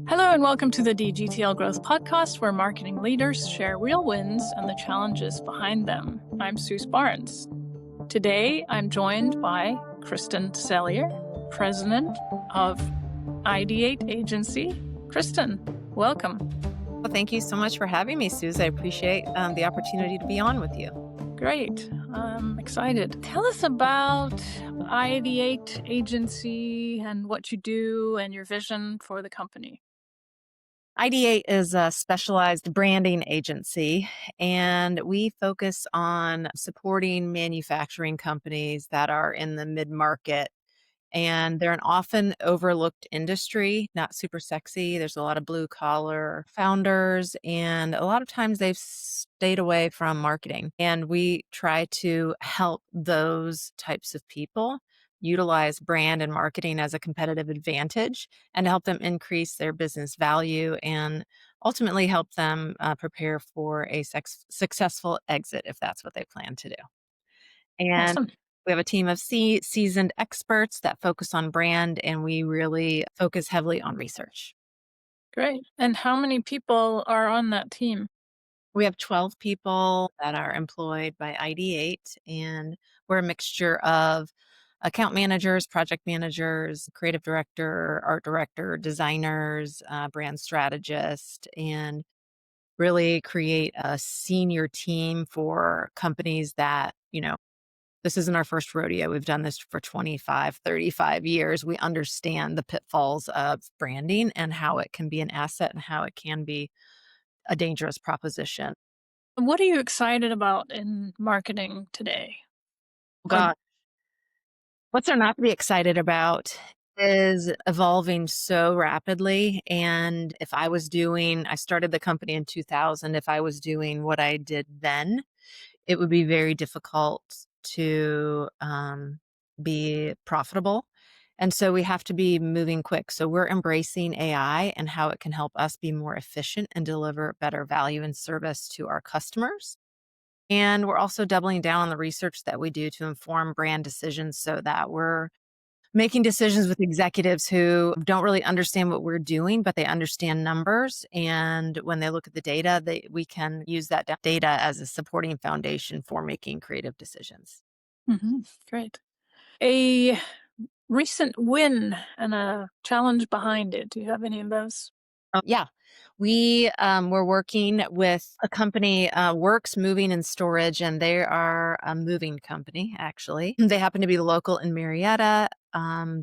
Hello and welcome to the DGTL Growth podcast, where marketing leaders share real wins and the challenges behind them. I'm Suse Barnes. Today, I'm joined by Kriston Sellier, president of id8 agency. Kriston, welcome. Well, thank you so much for having me, Suse. I appreciate the opportunity to be on with you. Great. I'm excited. Tell us about id8 agency and what you do and your vision for the company. id8 is a specialized branding agency, and we focus on supporting manufacturing companies that are in the mid-market. And they're an often overlooked industry, not super sexy. There's a lot of blue collar founders, and a lot of times they've stayed away from marketing. And we try to help those types of people utilize brand and marketing as a competitive advantage and help them increase their business value and ultimately help them prepare for a successful exit if that's what they plan to do. And Awesome. we have a team of seasoned experts that focus on brand, and we really focus heavily on research. Great. And how many people are on that team? We have 12 people that are employed by id8, and we're a mixture of account managers, project managers, creative director, art director, designers, brand strategist, and really create a senior team for companies that, this isn't our first rodeo. We've done this for 25, 35 years. We understand the pitfalls of branding and how it can be an asset and how it can be a dangerous proposition. What are you excited about in marketing today? Or God, what's there not to be excited about is evolving so rapidly. And if I started the company in 2000, if I was doing what I did then, it would be very difficult to be profitable. And so we have to be moving quick. So we're embracing AI and how it can help us be more efficient and deliver better value and service to our customers. And we're also doubling down on the research that we do to inform brand decisions so that we're making decisions with executives who don't really understand what we're doing, but they understand numbers. And when they look at the data, we can use that data as a supporting foundation for making creative decisions. Great. A recent win and a challenge behind it. Do you have any of those? Yeah, we were working with a company, Works Moving and Storage, and they are a moving company, actually. They happen to be local in Marietta.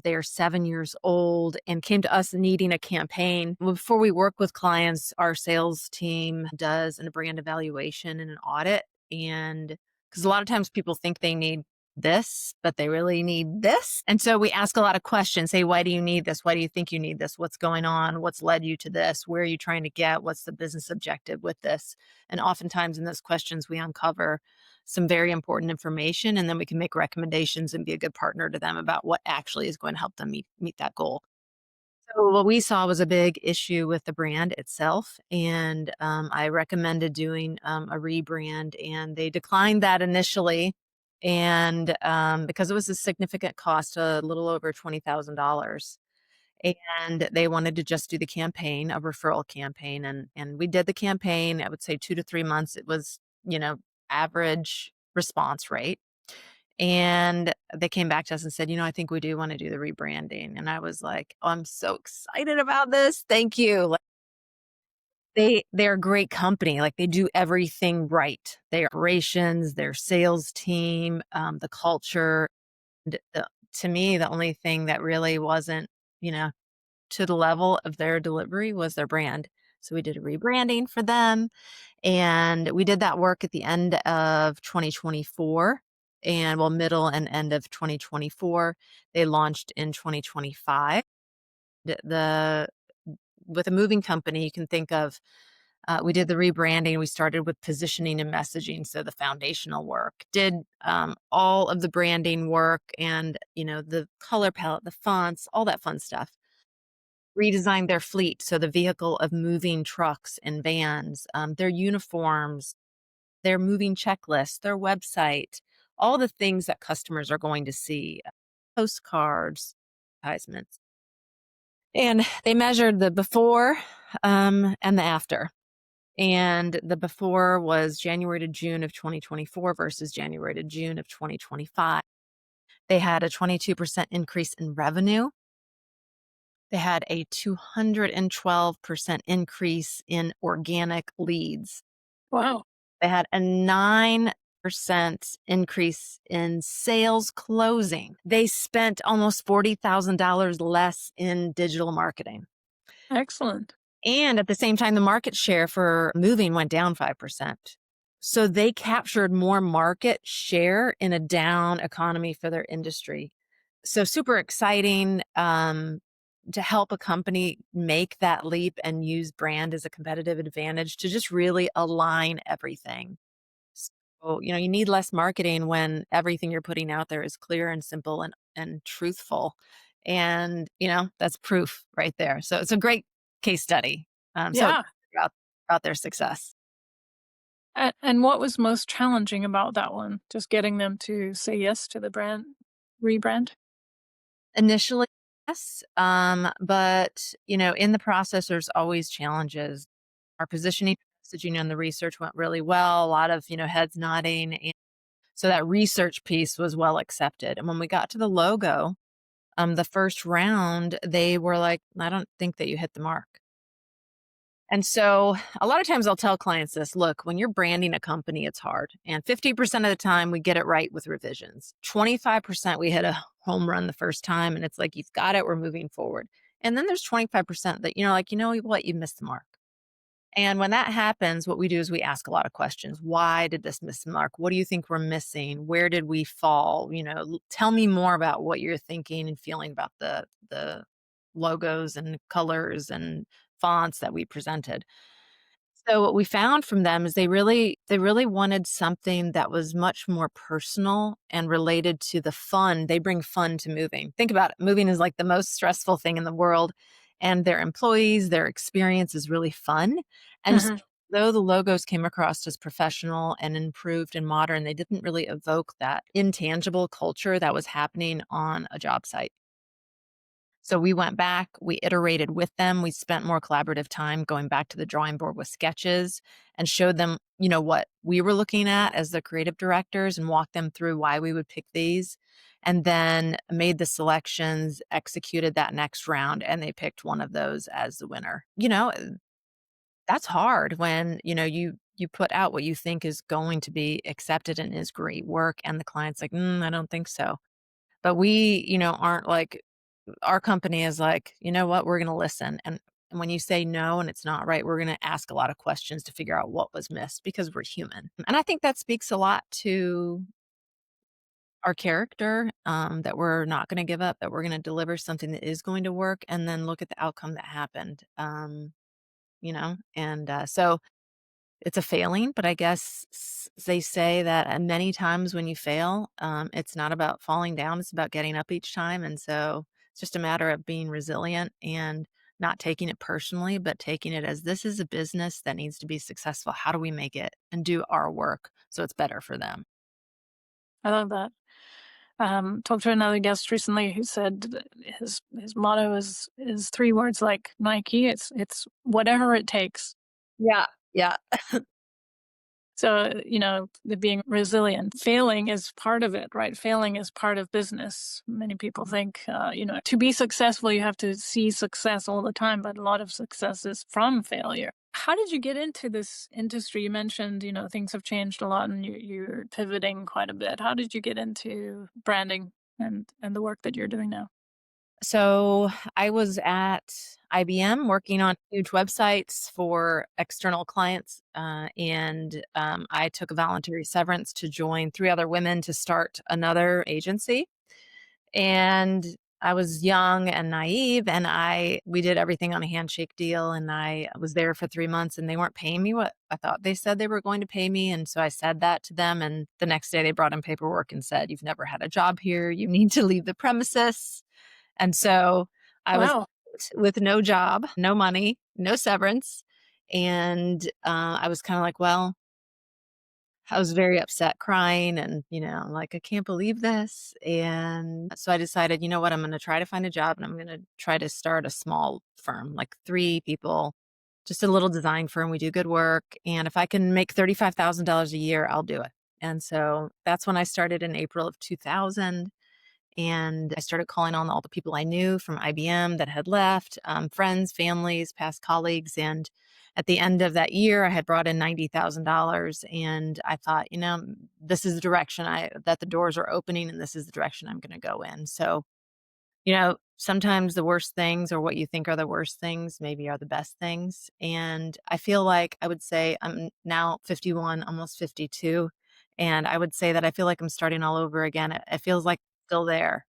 They are 7 years old and came to us needing a campaign. Before we work with clients, our sales team does a brand evaluation and an audit. And because a lot of times people think they need this, but they really need this. And so we ask a lot of questions. Say, why do you need this? Why do you think you need this? What's going on? What's led you to this? Where are you trying to get? What's the business objective with this? And oftentimes in those questions, we uncover some very important information, and then we can make recommendations and be a good partner to them about what actually is going to help them meet that goal. So what we saw was a big issue with the brand itself, and I recommended doing a rebrand, and they declined that initially, and because it was a significant cost, a little over $20,000, and they wanted to just do the campaign, a referral campaign, and we did the campaign. I would say 2 to 3 months. It was average response rate. And they came back to us and said, I think we do want to do the rebranding. And I was like, oh, I'm so excited about this. Thank you. Like, they're a great company. Like, they do everything right. Their operations, their sales team, the culture. To me, the only thing that really wasn't, to the level of their delivery was their brand. So we did a rebranding for them, and we did that work at the end of 2024, and middle and end of 2024. They launched in 2025. The With a moving company, you can think of, we did the rebranding. We started with positioning and messaging, so the foundational work. Did all of the branding work and the color palette, the fonts, all that fun stuff. Redesigned their fleet, so the vehicle of moving trucks and vans, their uniforms, their moving checklist, their website, all the things that customers are going to see, postcards, advertisements. And they measured the before and the after. And the before was January to June of 2024 versus January to June of 2025. They had a 22% increase in revenue. They had a 212% increase in organic leads. Wow. They had a 9% increase in sales closing. They spent almost $40,000 less in digital marketing. Excellent. And at the same time, the market share for moving went down 5%. So they captured more market share in a down economy for their industry. So super exciting to help a company make that leap and use brand as a competitive advantage to just really align everything. So, you need less marketing when everything you're putting out there is clear and simple and truthful. And, that's proof right there. So it's a great case study. So Yeah. about their success. And what was most challenging about that one? Just getting them to say yes to the brand rebrand? Initially, yes. But, in the process, there's always challenges. Our positioning, messaging, and the research went really well. A lot of, heads nodding. And so that research piece was well accepted. And when we got to the logo, the first round, they were like, I don't think that you hit the mark. And so a lot of times I'll tell clients this, look, when you're branding a company, it's hard. And 50% of the time we get it right with revisions. 25% we hit a home run the first time and it's like, you've got it, we're moving forward. And then there's 25% that, what, you missed the mark. And when that happens, what we do is we ask a lot of questions. Why did this miss the mark? What do you think we're missing? Where did we fall? Tell me more about what you're thinking and feeling about the logos and colors and fonts that we presented. So what we found from them is they really wanted something that was much more personal and related to the fun. They bring fun to moving. Think about it. Moving is like the most stressful thing in the world, and their employees, their experience is really fun. And so, Mhm. though the logos came across as professional and improved and modern, they didn't really evoke that intangible culture that was happening on a job site. So we went back, we iterated with them. We spent more collaborative time going back to the drawing board with sketches and showed them, what we were looking at as the creative directors and walked them through why we would pick these. And then made the selections, executed that next round, and they picked one of those as the winner. That's hard when, you put out what you think is going to be accepted and is great work, and the client's like, I don't think so. But we, aren't like our company is like, you know what, we're going to listen. And when you say no and it's not right, we're going to ask a lot of questions to figure out what was missed because we're human. And I think that speaks a lot to our character, that we're not going to give up, that we're going to deliver something that is going to work and then look at the outcome that happened. So it's a failing, but I guess they say that many times when you fail, it's not about falling down, it's about getting up each time. And so it's just a matter of being resilient and not taking it personally, but taking it as this is a business that needs to be successful. How do we make it and do our work so it's better for them? I love that. Talked to another guest recently who said that his motto is three words like Nike. It's whatever it takes. Yeah. Yeah. So, the being resilient, failing is part of it, right? Failing is part of business. Many people think, to be successful, you have to see success all the time, but a lot of success is from failure. How did you get into this industry? You mentioned, things have changed a lot and you're pivoting quite a bit. How did you get into branding and the work that you're doing now? So I was at IBM working on huge websites for external clients. And I took a voluntary severance to join three other women to start another agency. And I was young and naive, and we did everything on a handshake deal. And I was there for 3 months, and they weren't paying me what I thought they said they were going to pay me. And so I said that to them. And the next day, they brought in paperwork and said, "You've never had a job here. You need to leave the premises." And so I was Wow. with no job, no money, no severance. And I was kind of like, well, I was very upset, crying, and, like, "I can't believe this." And so I decided, you know what? I'm gonna try to find a job, and I'm gonna try to start a small firm, like 3 people, just a little design firm. We do good work, and if I can make $35,000 a year, I'll do it. And so that's when I started in April of 2000, and I started calling on all the people I knew from IBM that had left, friends, families, past colleagues. And at the end of that year, I had brought in $90,000. And I thought, this is the direction that the doors are opening, and this is the direction I'm going to go in. So, sometimes the worst things, or what you think are the worst things, maybe are the best things. And I feel like I would say I'm now 51, almost 52. And I would say that I feel like I'm starting all over again. It feels like I'm still there.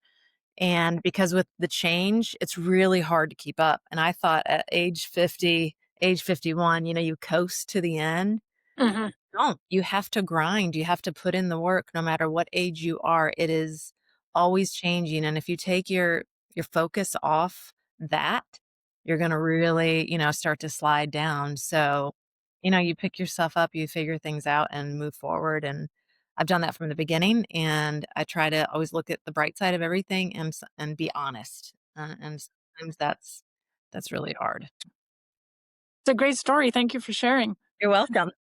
And because with the change, it's really hard to keep up. And I thought at age 50, age 51, you coast to the end. Mhm. Don't. You have to grind. You have to put in the work no matter what age you are. It is always changing. And if you take your focus off that, you're going to really, start to slide down. So, you pick yourself up, you figure things out and move forward. And I've done that from the beginning, and I try to always look at the bright side of everything, and be honest. And sometimes that's really hard. It's a great story. Thank you for sharing. You're welcome.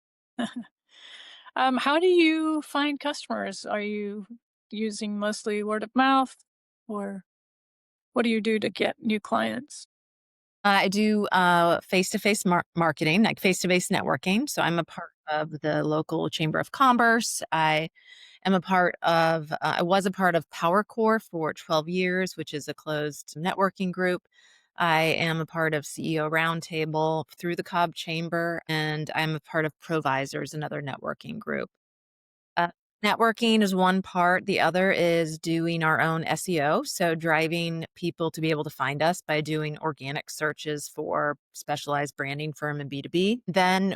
How do you find customers? Are you using mostly word of mouth, or what do you do to get new clients? I do face-to-face marketing, like face-to-face networking. So I'm a part of the local Chamber of Commerce. I was a part of PowerCore for 12 years, which is a closed networking group. I am a part of CEO Roundtable through the Cobb Chamber, and I'm a part of Provisors, another networking group. Uh, Networking is one part. The other is doing our own SEO. So driving people to be able to find us by doing organic searches for specialized branding firm and B2B. And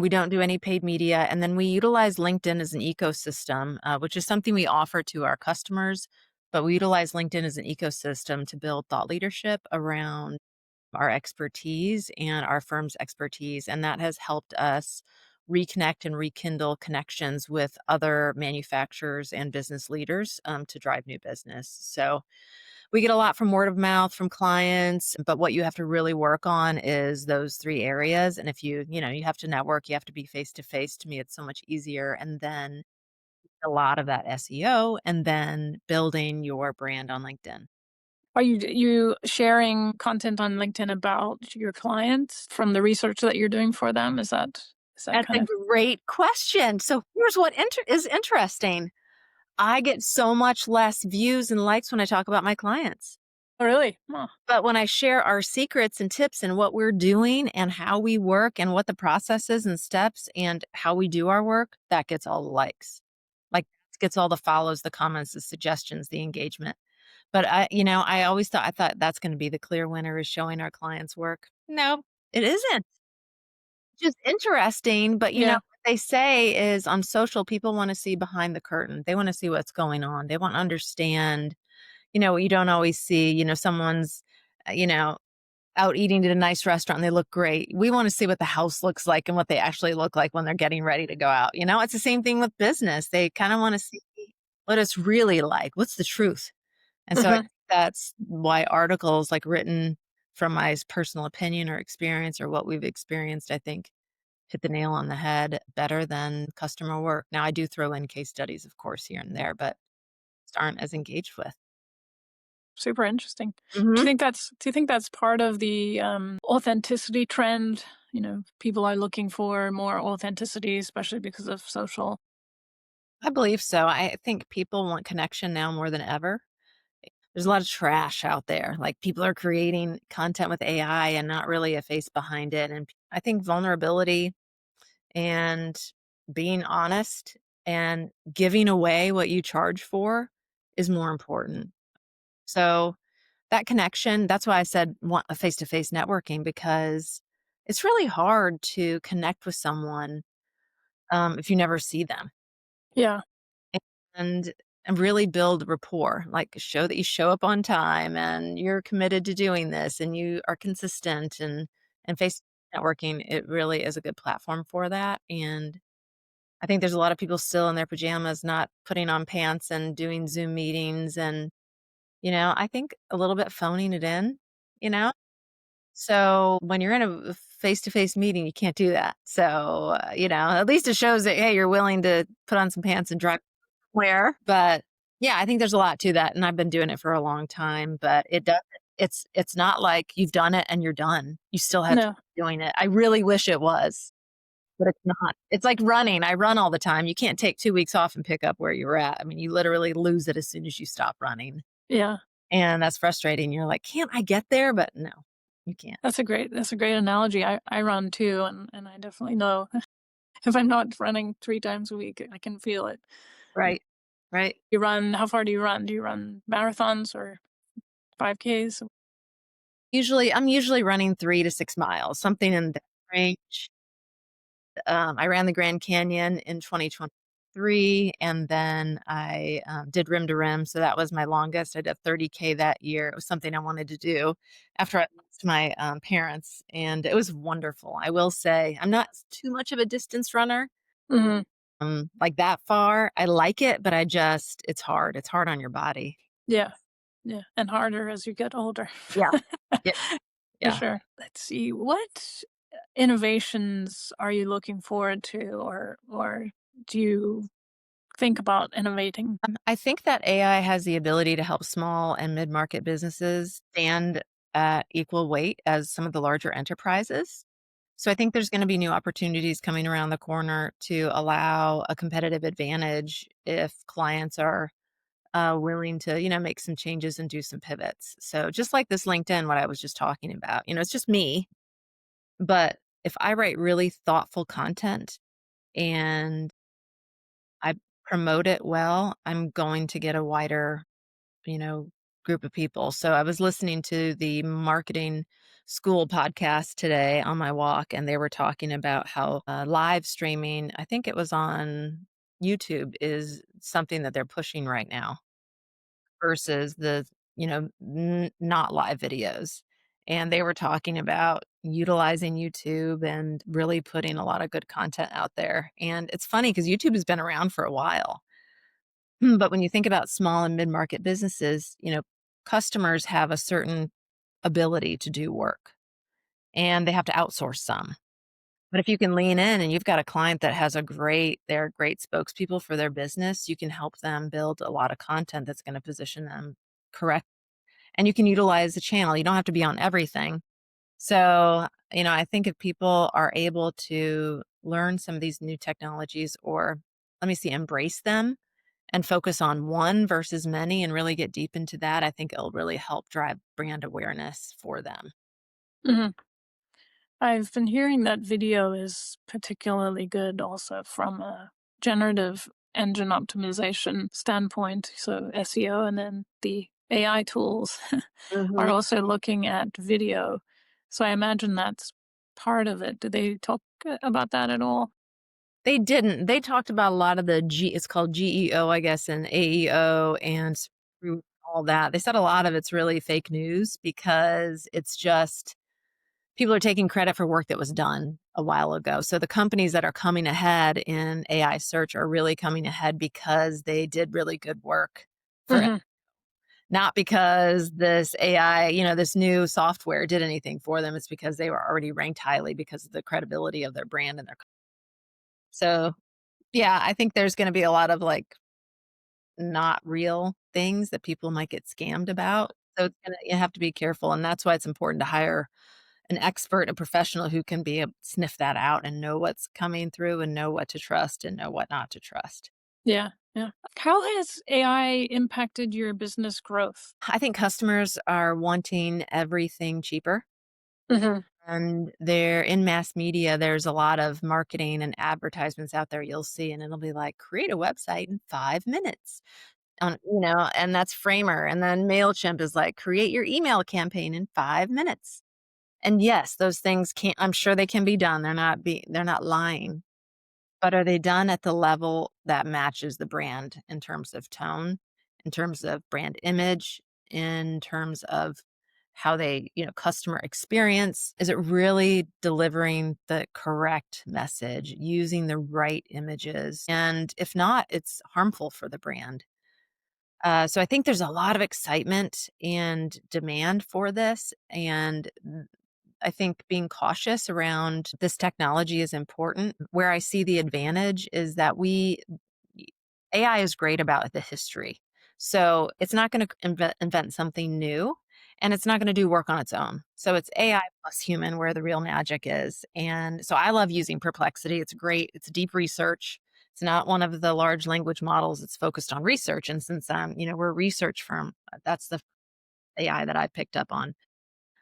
we don't do any paid media. And then we utilize LinkedIn as an ecosystem, which is something we offer to our customers. But we utilize LinkedIn as an ecosystem to build thought leadership around our expertise and our firm's expertise. And that has helped us reconnect and rekindle connections with other manufacturers and business leaders, to drive new business. So we get a lot from word of mouth from clients, but what you have to really work on is those 3 areas. And if you have to network, you have to be face to face. To me, it's so much easier. And then a lot of that SEO, and then building your brand on LinkedIn. Are you sharing content on LinkedIn about your clients from the research that you're doing for them? Is that That's kind a of great question. So here's what is interesting. I get so much less views and likes when I talk about my clients. oh, really? Huh. But when I share our secrets and tips and what we're doing and how we work and what the process is and steps and how we do our work, that gets all the likes. Like, gets all the follows, the comments, the suggestions, the engagement. But I thought that's going to be the clear winner, is showing our clients work. No, it isn't. Just interesting, but Yeah. what they say is on social, people wanna see behind the curtain. They wanna see what's going on. They wanna understand, you don't always see, someone's, uh, you know, out eating at a nice restaurant and they look great. We wanna see what the house looks like and what they actually look like when they're getting ready to go out, It's the same thing with business. They kinda wanna see what it's really like. What's the truth? And so I Mhm. think that's why articles, like, written from my personal opinion or experience or what we've experienced, I think hit the nail on the head better than customer work. Now, I do throw in case studies, of course, here and there, but just aren't as engaged with. Super interesting. Mhm. Do you think that's part of the authenticity trend? People are looking for more authenticity, especially because of social. I believe so. I think people want connection now more than ever. There's a lot of trash out there. Like, people are creating content with AI and not really a face behind it. And I think vulnerability and being honest and giving away what you charge for is more important. So that connection, that's why I said want a face-to-face networking, because it's really hard to connect with someone, if you never see them, Yeah. and really build rapport, like show that you show up on time and you're committed to doing this and you are consistent, and face networking, it really is a good platform for that. And I think there's a lot of people still in their pajamas, not putting on pants and doing Zoom meetings and, I think a little bit phoning it in, you know? So when you're in a face-to-face meeting, you can't do that. So, at least it shows that, hey, you're willing to put on some pants and drive where. But yeah, I think there's a lot to that. And I've been doing it for a long time, but it's not like you've done it and you're done. You still have to No. keep doing it. I really wish it was, but it's not. It's like running. I run all the time. You can't take 2 weeks off and pick up where you were at. I mean, you literally lose it as soon as you stop running. Yeah. And that's frustrating. You're like, can't I get there? But no, you can't. That's a great analogy. I run too, and I definitely know if I'm not running 3 times a week, I can feel it. Right. Right. You run How far do you run? Do you run marathons or 5Ks? I'm usually running 3 to 6 miles, something in that range. I ran the Grand Canyon in 2023, and then I, did rim to rim, so that was my longest. I did 30K that year. It was something I wanted to do after I lost my, parents, and it was wonderful. I will say I'm not too much of a distance runner, Mhm. like that far. I like it, but it's hard. It's hard on your body. Yeah. Yeah, and harder as you get older. Yeah. Yeah. For Yeah. sure. Let's see, what innovations are you looking forward to, or do you think about innovating? I think that AI has the ability to help small and mid-market businesses stand at equal weight as some of the larger enterprises. So I think there's going to be new opportunities coming around the corner to allow a competitive advantage if clients are willing to, make some changes and do some pivots. So just like this LinkedIn, what I was just talking about, it's just me. But if I write really thoughtful content and I promote it well, I'm going to get a wider, you know, group of people. So I was listening to the marketing school podcast today on my walk, and they were talking about how live streaming, I think it was on YouTube, is something that they're pushing right now versus the, not live videos. And they were talking about utilizing YouTube and really putting a lot of good content out there. And it's funny because YouTube has been around for a while. But when you think about small and mid-market businesses, customers have a certain ability to do work and they have to outsource some. But if you can lean in and you've got a client that they're great spokespeople for their business, you can help them build a lot of content that's going to position them correct. And you can utilize the channel. You don't have to be on everything. So, I think if people are able to learn some of these new technologies or let me see, embrace them and focus on one versus many and really get deep into that, I think it'll really help drive brand awareness for them. Mhm. I've been hearing that video is particularly good also from a generative engine optimization standpoint, so SEO, and then the AI tools are Mhm. also looking at video. So I imagine that's part of it. Did they talk about that at all? They didn't. They talked about a lot of it's called GEO, I guess, and AEO and through all that. They said a lot of it's really fake news because it's just people are taking credit for work that was done a while ago. So the companies that are coming ahead in AI search are really coming ahead because they did really good work for it, Mhm. not because this AI, this new software did anything for them. It's because they were already ranked highly because of the credibility of their brand and their so yeah, I think there's gonna be a lot of, like, not real things that people might get scammed about. So it's gonna you have to be careful, and that's why it's important to hire an expert, a professional who can be able sniff that out and know what's coming through and know what to trust and know what not to trust. Yeah, yeah. How has AI impacted your business growth? I think customers are wanting everything cheaper, Mhm. and they're in mass media, there's a lot of marketing and advertisements out there you'll see, and it'll be like, "Create a website in 5 minutes." And that's Framer, and then MailChimp is like, "Create your email campaign in 5 minutes." And yes, those things I'm sure they can be done, they're not lying, but are they done at the level that matches the brand in terms of tone, in terms of brand image, in terms of how they, customer experience. Is it really delivering the correct message, using the right images? And if not, it's harmful for the brand. So I think there's a lot of excitement and demand for this. And I think being cautious around this technology is important. Where I see the advantage is that AI is great about the history. So it's not going to invent something new, and it's not going to do work on its own. So it's AI plus human where the real magic is. And so I love using Perplexity. It's great. It's deep research. It's not one of the large language models. It's focused on research. And since we're a research firm, that's the AI that I picked up on.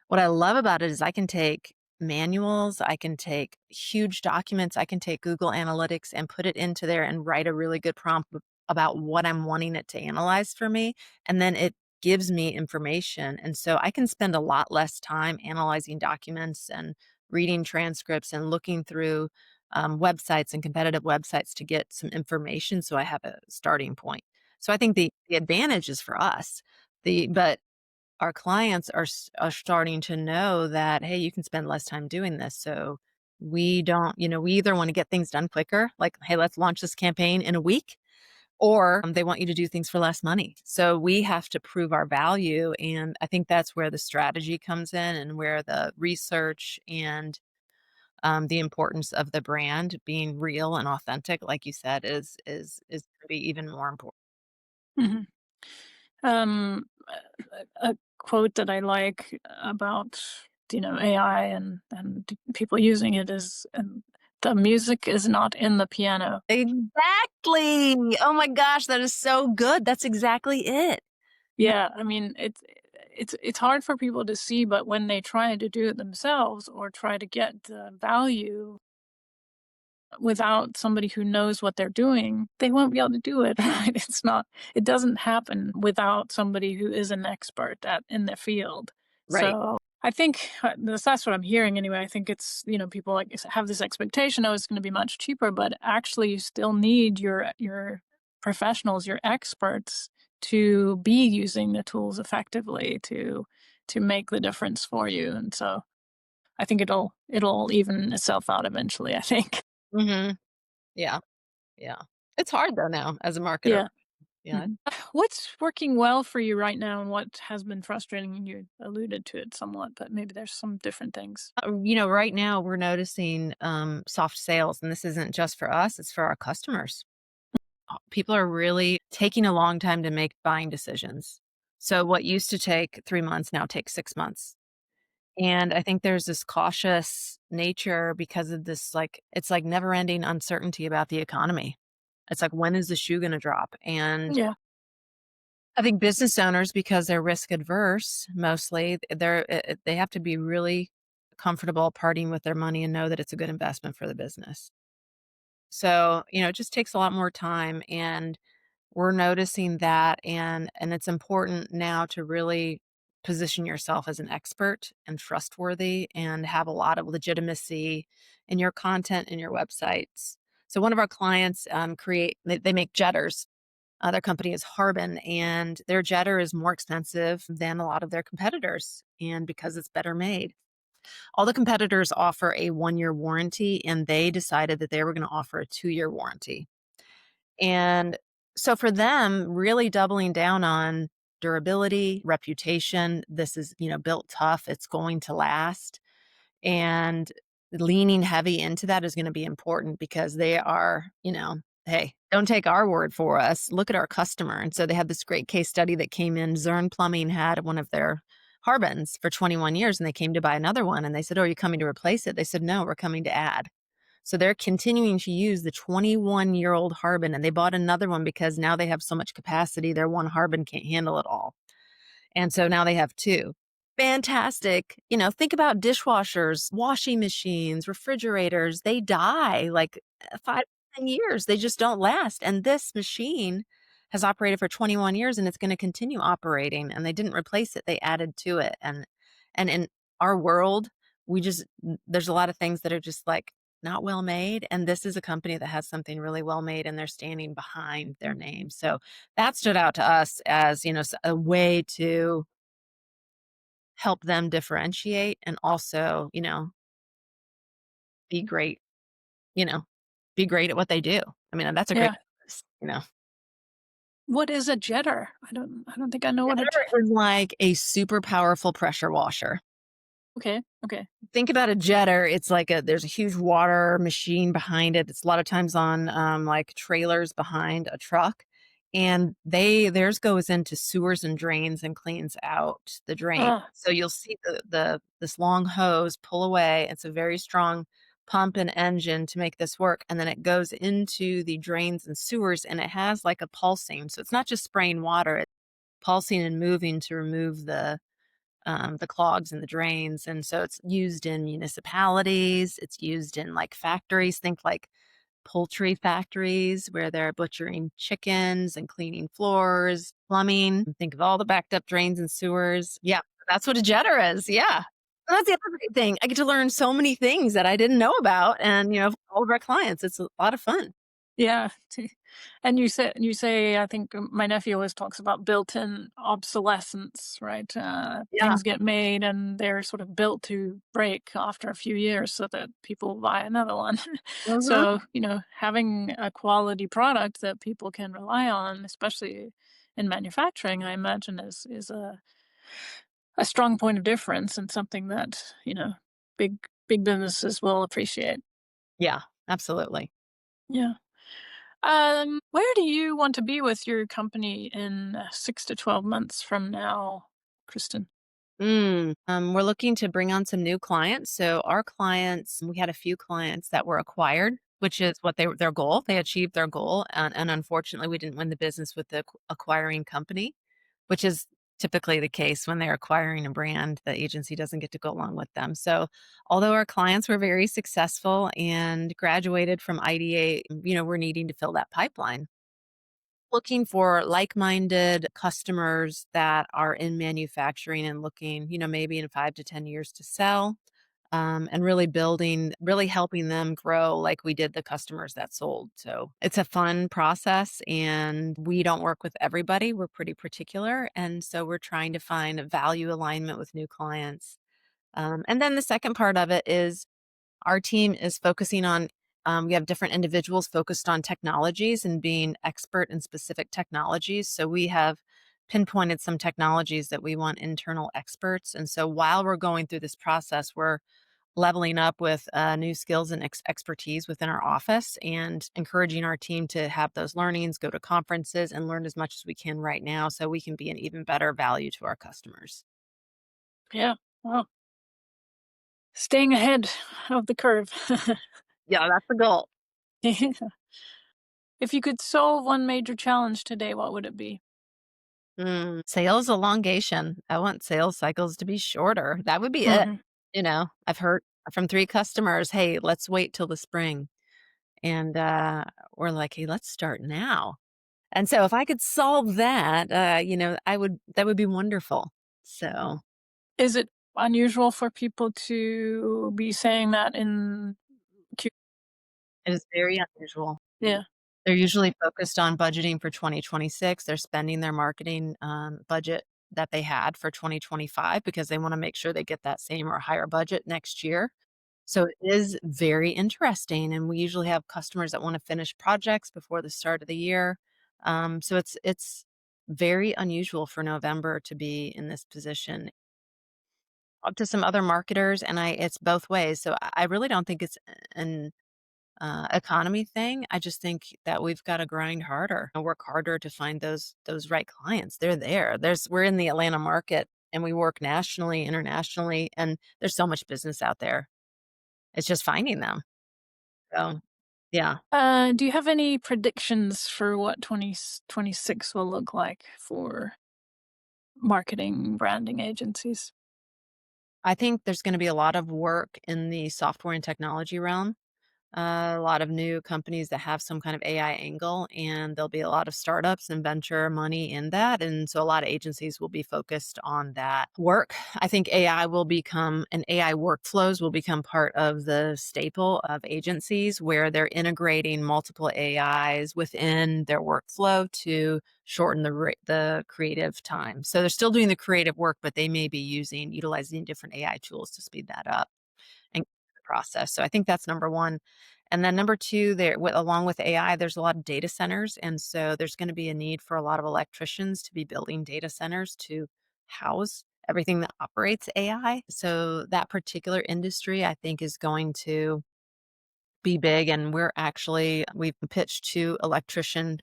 What I love about it is I can take manuals, I can take huge documents, I can take Google Analytics and put it into there and write a really good prompt about what I'm wanting it to analyze for me. And then it gives me information. And so I can spend a lot less time analyzing documents and reading transcripts and looking through websites and competitive websites to get some information. So I have a starting point. So I think the advantage is for us. But our clients are starting to know that, hey, you can spend less time doing this. So we don't, we either want to get things done quicker, like, hey, let's launch this campaign in a week, or they want you to do things for less money. So we have to prove our value. And I think that's where the strategy comes in and where the research and the importance of the brand being real and authentic, like you said, is going to be even more important. Mhm. Um, a quote that I like about, AI and people using it is, "The music is not in the piano." Exactly. Oh my gosh, that is so good. That's exactly it. Yeah. Yeah, I mean, it's hard for people to see, but when they try to do it themselves or try to get the value without somebody who knows what they're doing, they won't be able to do it, right? It doesn't happen without somebody who is an expert in their field. Right. So I think that's what I'm hearing anyway. I think it's, people like have this expectation, oh, it's going to be much cheaper, but actually you still need your professionals, your experts to be using the tools effectively to make the difference for you. And so I think it'll even itself out eventually, I think. Mhm. Yeah, yeah. It's hard though now as a marketer. Yeah. Yeah. Mhm. What's working well for you right now and what has been frustrating? And you alluded to it somewhat, but maybe there's some different things. Right now we're noticing soft sales, and this isn't just for us, it's for our customers. People are really taking a long time to make buying decisions. So what used to take 3 months now takes 6 months. And I think there's this cautious nature because of this, like, it's like never ending uncertainty about the economy. It's like, when is the shoe going to drop? And Yeah. I think business owners, because they're risk adverse, mostly, they have to be really comfortable parting with their money and know that it's a good investment for the business. So, it just takes a lot more time, and we're noticing that, and it's important now to really position yourself as an expert and trustworthy and have a lot of legitimacy in your content and your websites. So one of our clients they make jetters. Their company is Harbin, and their jetter is more expensive than a lot of their competitors, and because it's better made. All the competitors offer a 1-year warranty, and they decided that they were going to offer a 2-year warranty. And so for them, really doubling down on durability, reputation, this is, built tough, it's going to last. And leaning heavy into that is going to be important because they are, hey, don't take our word for us. Look at our customer. And so they had this great case study that came in. Zern Plumbing had one of their Harbins for 21 years, and they came to buy another one. And they said, "Oh, are you coming to replace it?" They said, "No, we're coming to add." So they're continuing to use the 21-year-old Harbin, and they bought another one because now they have so much capacity, their one Harbin can't handle it all. And so now they have 2. Fantastic. Think about dishwashers, washing machines, refrigerators. They die like 5, 10 years. They just don't last. And this machine has operated for 21 years, and it's going to continue operating. And they didn't replace it. They added to it. And in our world, there's a lot of things that are just like not well made. And this is a company that has something really well made, and they're standing behind their name. So that stood out to us as, a way to help them differentiate and also, be great, you know, be great at what they do. I mean, that's a great Yeah. business. What is a jetter? I don't think I know what a Jetter is like a super powerful pressure washer. okay, okay. Think about a jetter. It's like there's a huge water machine behind it. It's a lot of times on like trailers behind a truck. And theirs goes into sewers and drains and cleans out the drain. Ah, So you'll see the this long hose pull away. It's a very strong pump and engine to make this work. And then it goes into the drains and sewers and it has like a pulsing. So it's not just spraying water, it's pulsing and moving to remove the clogs and the drains. And so it's used in municipalities, it's used in like factories, think like poultry factories where they're butchering chickens and cleaning floors, plumbing. Think of all the backed up drains and sewers. Yeah, that's what a jetter is. Yeah. And that's the other great thing. I get to learn so many things that I didn't know about. And, all of our clients, it's a lot of fun. yeah. And you say I think my nephew always talks about built-in obsolescence, right? Yeah. Things get made and they're sort of built to break after a few years so that people buy another one. Mhm. So, having a quality product that people can rely on, especially in manufacturing, I imagine is a strong point of difference and something that, big businesses will appreciate. Yeah, absolutely. Yeah. Where do you want to be with your company in 6 to 12 months from now, Kristen? We're looking to bring on some new clients. So our clients, we had a few clients that were acquired, which is what their goal. They achieved their goal, and unfortunately, we didn't win the business with the acquiring company, which is typically the case when they're acquiring a brand. The agency doesn't get to go along with them. So, although our clients were very successful and graduated from id8, we're needing to fill that pipeline. Looking for like-minded customers that are in manufacturing and looking, maybe in 5 to 10 years to sell, and really helping them grow like we did the customers that sold. So, it's a fun process, and we don't work with everybody, we're pretty particular, and so we're trying to find a value alignment with new clients. And then the second part of it is our team is focusing on, we have different individuals focused on technologies and being expert in specific technologies. So we have pinpointed some technologies that we want internal experts. And so while we're going through this process, we're leveling up with new skills and expertise within our office and encouraging our team to have those learnings, go to conferences, and learn as much as we can right now so we can be an even better value to our customers. Yeah. Well, staying ahead of the curve. Yeah, that's the goal. If you could solve one major challenge today, what would it be? Sales elongation. I want sales cycles to be shorter. That would be it. Mhm. I've heard from 3 customers, "Hey, let's wait till the spring." And, we're like, "Hey, let's start now." And so if I could solve that, that would be wonderful. So, Is it unusual for people to be saying that in Q? it is very unusual. Yeah. They're usually focused on budgeting for 2026. They're spending their marketing, budget that they had for 2025 because they wanna make sure they get that same or higher budget next year. So it is very interesting, and we usually have customers that wanna finish projects before the start of the year. So it's very unusual for November to be in this position. Talked to some other marketers, and it's both ways. So I really don't think it's an economy thing. I just think that we've gotta grind harder and work harder to find those right clients. They're there. We're in the Atlanta market, and we work nationally, internationally, and there's so much business out there. It's just finding them. So, yeah. Do you have any predictions for what 2026 will look like for marketing, branding agencies? I think there's gonna be a lot of work in the software and technology realm. A lot of new companies that have some kind of AI angle, and there'll be a lot of startups and venture money in that. And so a lot of agencies will be focused on that work. I think AI will become and AI workflows will become part of the staple of agencies where they're integrating multiple AIs within their workflow to shorten the creative time. So they're still doing the creative work, but they may be utilizing different AI tools to speed that up and the process. So I think that's number one. And then number two, along with AI, there's a lot of data centers. And so there's going to be a need for a lot of electricians to be building data centers to house everything that operates AI. So that particular industry, I think, is going to be big. And we've pitched to electrician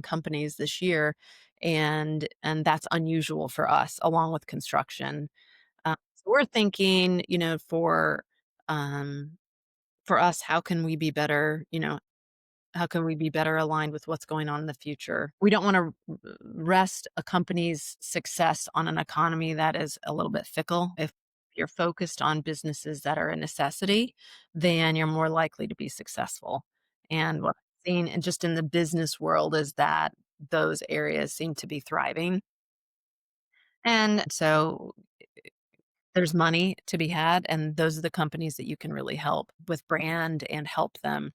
companies this year. And that's unusual for us, along with construction. So we're thinking, um, for us, how can we be better, how can we be better aligned with what's going on in the future? We don't want to rest a company's success on an economy that is a little bit fickle. If you're focused on businesses that are a necessity, then you're more likely to be successful. And what I've seen, and just in the business world, is that those areas seem to be thriving. And so there's money to be had, and those are the companies that you can really help with brand and help them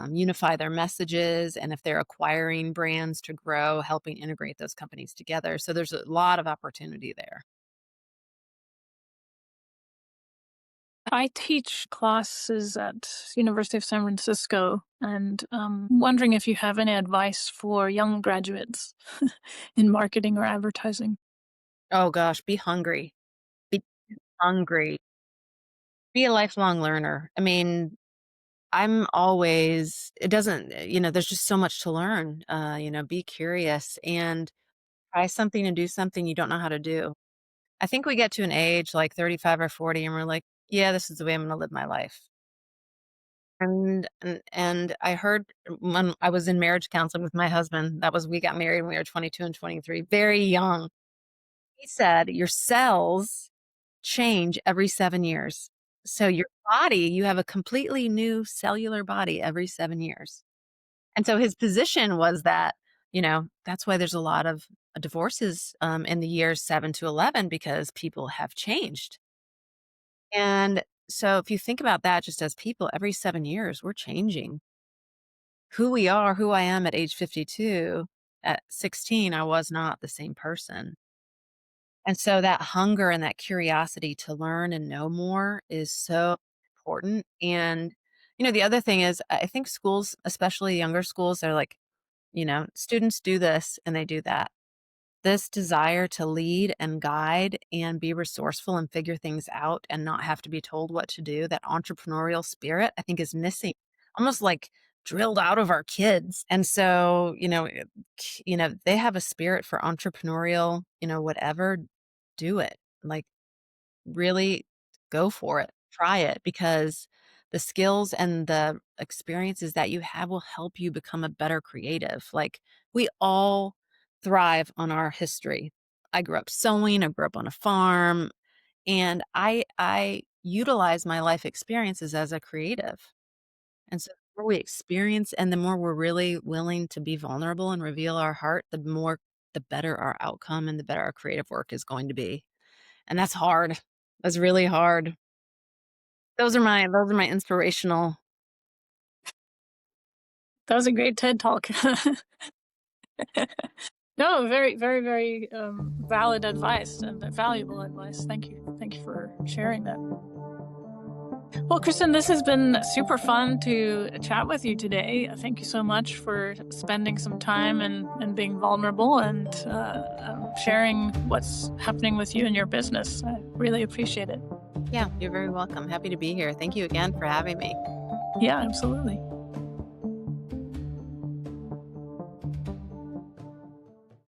unify their messages. And if they're acquiring brands to grow, helping integrate those companies together. So there's a lot of opportunity there. I teach classes at University of San Francisco, and wondering if you have any advice for young graduates in marketing or advertising. Oh gosh, be hungry. Be hungry. Be a lifelong learner. I mean, it doesn't, there's just so much to learn. Be curious and try something and do something you don't know how to do. I think we get to an age like 35 or 40 and we're like, yeah, this is the way I'm going to live my life. And I heard when I was in marriage counseling with my husband, we got married when we were 22 and 23, very young. He said, your cells change every 7 years. So your body, you have a completely new cellular body every 7 years. And so his position was that, that's why there's a lot of divorces in the years 7 to 11 because people have changed. And so if you think about that just as people, every 7 years, we're changing. Who I am at age 52, at 16, I was not the same person. And so that hunger and that curiosity to learn and know more is so important. And, the other thing is, I think schools, especially younger schools, they're like, students do this and they do that. This desire to lead and guide and be resourceful and figure things out and not have to be told what to do, that entrepreneurial spirit, I think is missing, almost like drilled out of our kids. And so, they have a spirit for entrepreneurial, whatever, do it. Like really go for it. Try it because the skills and the experiences that you have will help you become a better creative. Like we all thrive on our history. I grew up sewing, I grew up on a farm, and I utilize my life experiences as a creative. And so the more we experience and the more we're really willing to be vulnerable and reveal our heart, the better our outcome and the better our creative work is going to be. And that's hard. That's really hard. Those are my inspirational. That was a great TED talk. No, very, very, very valid advice and valuable advice. Thank you. Thank you for sharing that. Well, Kriston, this has been super fun to chat with you today. Thank you so much for spending some time and being vulnerable and sharing what's happening with you and your business. I really appreciate it. Yeah, you're very welcome. Happy to be here. Thank you again for having me. Yeah, absolutely.